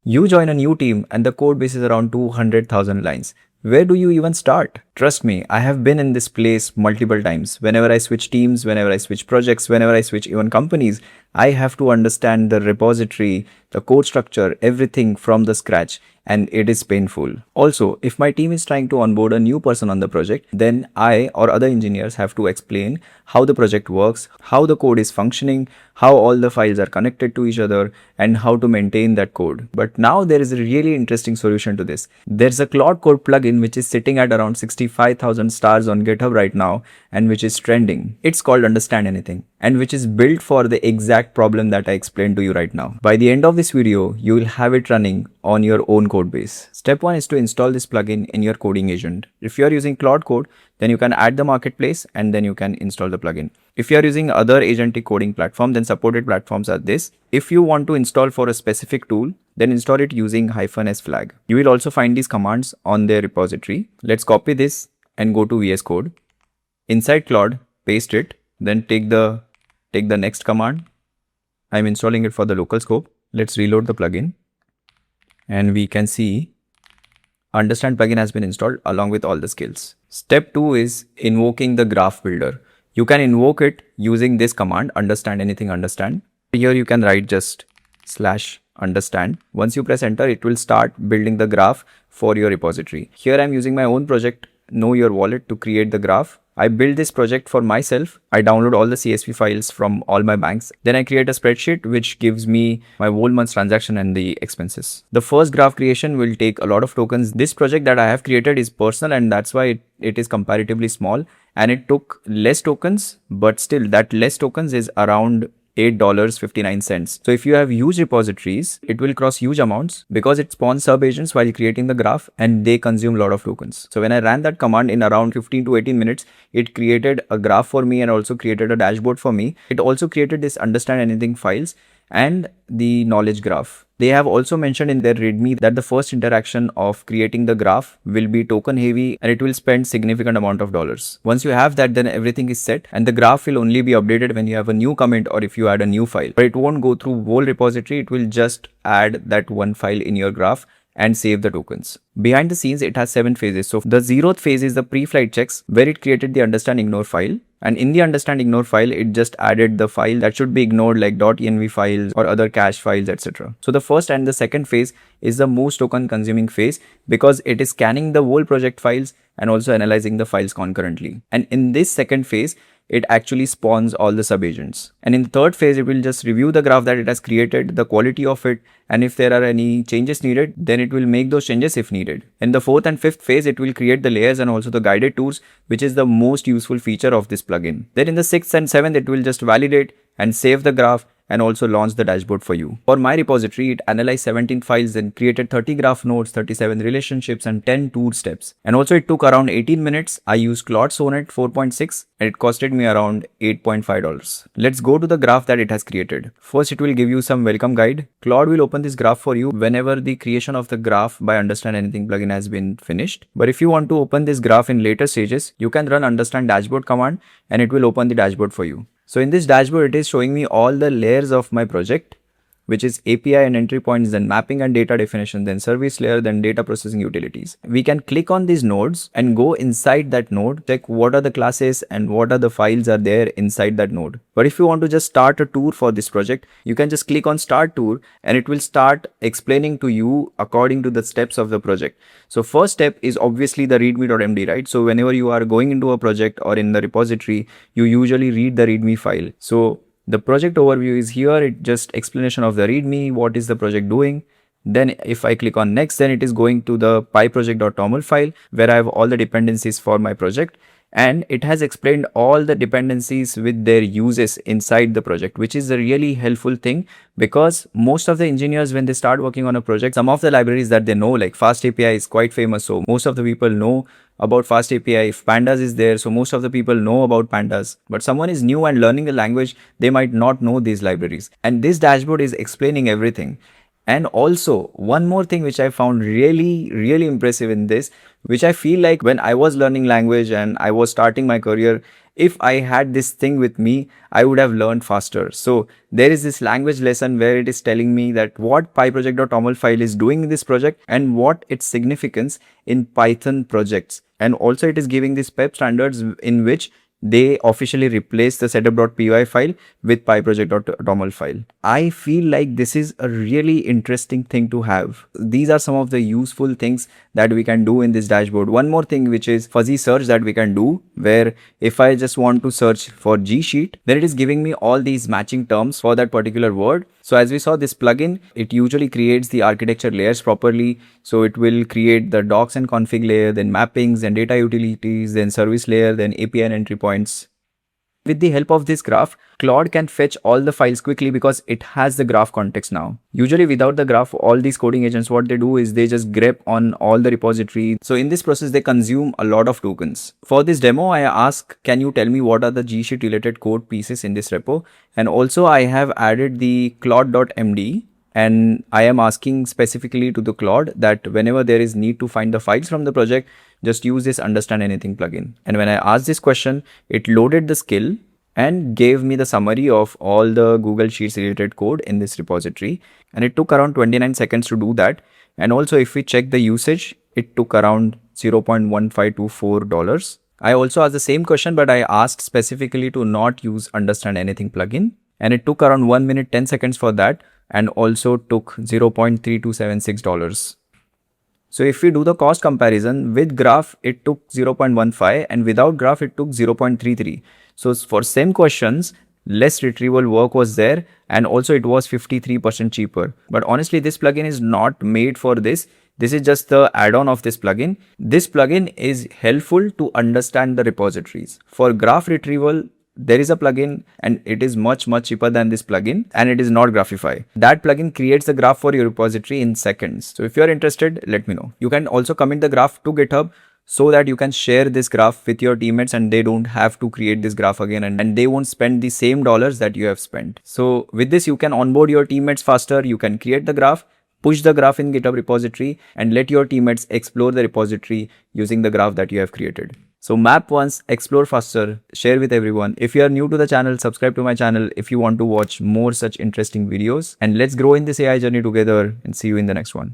You join a new team and the code base is around 200,000 lines. Where do you even start? Trust me, I have been in this place multiple times. Whenever I switch teams, whenever I switch projects, whenever I switch even companies, I have to understand the repository, the code structure, everything from the scratch, and it is painful. Also, if my team is trying to onboard a new person on the project, then I or other engineers have to explain how the project works, how the code is functioning, how all the files are connected to each other, and how to maintain that code. But now there is a really interesting solution to this. There's a Claude Code plugin which is sitting at around 65,000 stars on GitHub right now and which is trending. It's called Understand Anything and which is built for the exact problem that I explained to you right now. By the end of this video, you will have it running on your own code base. Step 1 is to install this plugin in your coding agent. If you are using Claude Code, then you can add the marketplace and then you can install the plugin. If you are using other agentic coding platform, then supported platforms are this. If you want to install for a specific tool, then install it using -s flag. You will also find these commands on their repository. Let's copy this and go to VS Code. Inside Claude, paste it, then take the next command. I'm installing it for the local scope. Let's reload the plugin. And we can see Understand plugin has been installed along with all the skills. Step 2 is invoking the graph builder. You can invoke it using this command, understand anything understand. Here you can write just /understand. Once you press enter, it will start building the graph for your repository. Here I'm using my own project, Know Your Wallet, to create the graph. I build this project for myself. I download all the CSV files from all my banks. Then I create a spreadsheet which gives me my whole month's transaction and the expenses. The first graph creation will take a lot of tokens. This project that I have created is personal and that's why it is comparatively small and it took less tokens, but still that less tokens is around $8.59. So if you have huge repositories, it will cross huge amounts because it spawns sub-agents while creating the graph and they consume a lot of tokens. So when I ran that command in around 15 to 18 minutes, it created a graph for me and also created a dashboard for me. It also created this understand anything files and the knowledge graph. They have also mentioned in their README that the first interaction of creating the graph will be token heavy and it will spend significant amount of dollars. Once you have that, then everything is set and the graph will only be updated when you have a new comment or if you add a new file. But it won't go through whole repository, it will just add that one file in your graph and save the tokens. Behind the scenes, it has 7 phases. So the 0th phase is the pre-flight checks where it created the understand ignore file. And in the understand ignore file, it just added the file that should be ignored like .env files or other cache files, etc. So the first and the second phase is the most token consuming phase because it is scanning the whole project files and also analyzing the files concurrently. And in this second phase, it actually spawns all the sub-agents. And in the third phase, it will just review the graph that it has created, the quality of it, and if there are any changes needed, then it will make those changes if needed. In the fourth and fifth phase, it will create the layers and also the guided tours, which is the most useful feature of this plugin. Then in the sixth and seventh, it will just validate and save the graph and also launch the dashboard for you. For my repository, it analyzed 17 files and created 30 graph nodes, 37 relationships and 10 tour steps. And also it took around 18 minutes. I used Claude Sonnet 4.6 and it costed me around $8.5. Let's go to the graph that it has created. First, it will give you some welcome guide. Claude will open this graph for you whenever the creation of the graph by Understand Anything plugin has been finished. But if you want to open this graph in later stages, you can run understand dashboard command and it will open the dashboard for you. So in this dashboard, it is showing me all the layers of my project, which is API and entry points, then mapping and data definition, then service layer, then data processing utilities. We can click on these nodes and go inside that node, check what are the classes and what are the files are there inside that node. But if you want to just start a tour for this project, you can just click on start tour and it will start explaining to you according to the steps of the project. So first step is obviously the readme.md, right? So whenever you are going into a project or in the repository, you usually read the readme file. So the project overview is here. It just explanation of the readme, what is the project doing. Then if I click on next, then it is going to the pyproject.toml file where I have all the dependencies for my project. And it has explained all the dependencies with their uses inside the project, which is a really helpful thing because most of the engineers, when they start working on a project, some of the libraries that they know, like Fast API is quite famous. So most of the people know about Fast API. If Pandas is there, so most of the people know about Pandas. But someone is new and learning the language, they might not know these libraries. And this dashboard is explaining everything. And also, one more thing which I found really impressive in this, which I feel like when I was learning language and I was starting my career, if I had this thing with me, I would have learned faster. So there is this language lesson where it is telling me that what pyproject.toml file is doing in this project and what its significance in Python projects. And also it is giving these PEP standards in which they officially replace the setup.py file with pyproject.toml file. I feel like this is a really interesting thing to have. These are some of the useful things that we can do in this dashboard. One more thing, which is fuzzy search that we can do, where if I just want to search for G Sheet, then it is giving me all these matching terms for that particular word. So as we saw, this plugin, it usually creates the architecture layers properly. So it will create the docs and config layer, then mappings and data utilities, then service layer, then API and entry points. With the help of this graph, Claude can fetch all the files quickly because it has the graph context now. Usually without the graph, all these coding agents, what they do is they just grep on all the repository. So in this process, they consume a lot of tokens. For this demo, I ask, can you tell me what are the G Sheet related code pieces in this repo? And also I have added the CLAUDE.md. And I am asking specifically to the Claude that whenever there is need to find the files from the project, just use this understand anything plugin. And when I asked this question, it loaded the skill and gave me the summary of all the Google Sheets related code in this repository. And it took around 29 seconds to do that. And also if we check the usage, it took around $0.1524. I also asked the same question, but I asked specifically to not use understand anything plugin. And it took around 1 minute 10 seconds for that, and also took $0.3276. So if we do the cost comparison, with graph it took 0.15 and without graph it took 0.33. So for same questions, less retrieval work was there, and also it was 53% cheaper. But honestly, this plugin is not made for this. This is just the add-on of this plugin. This plugin is helpful to understand the repositories. For graph retrieval, there is a plugin and it is much cheaper than this plugin, and it is not Graphify. That plugin creates the graph for your repository in seconds. So if you are interested, let me know. You can also commit the graph to GitHub so that you can share this graph with your teammates and they don't have to create this graph again, and they won't spend the same dollars that you have spent. So with this, you can onboard your teammates faster. You can create the graph, push the graph in GitHub repository, and let your teammates explore the repository using the graph that you have created. So map once, explore faster, share with everyone. If you are new to the channel, subscribe to my channel if you want to watch more such interesting videos. And let's grow in this AI journey together, and see you in the next one.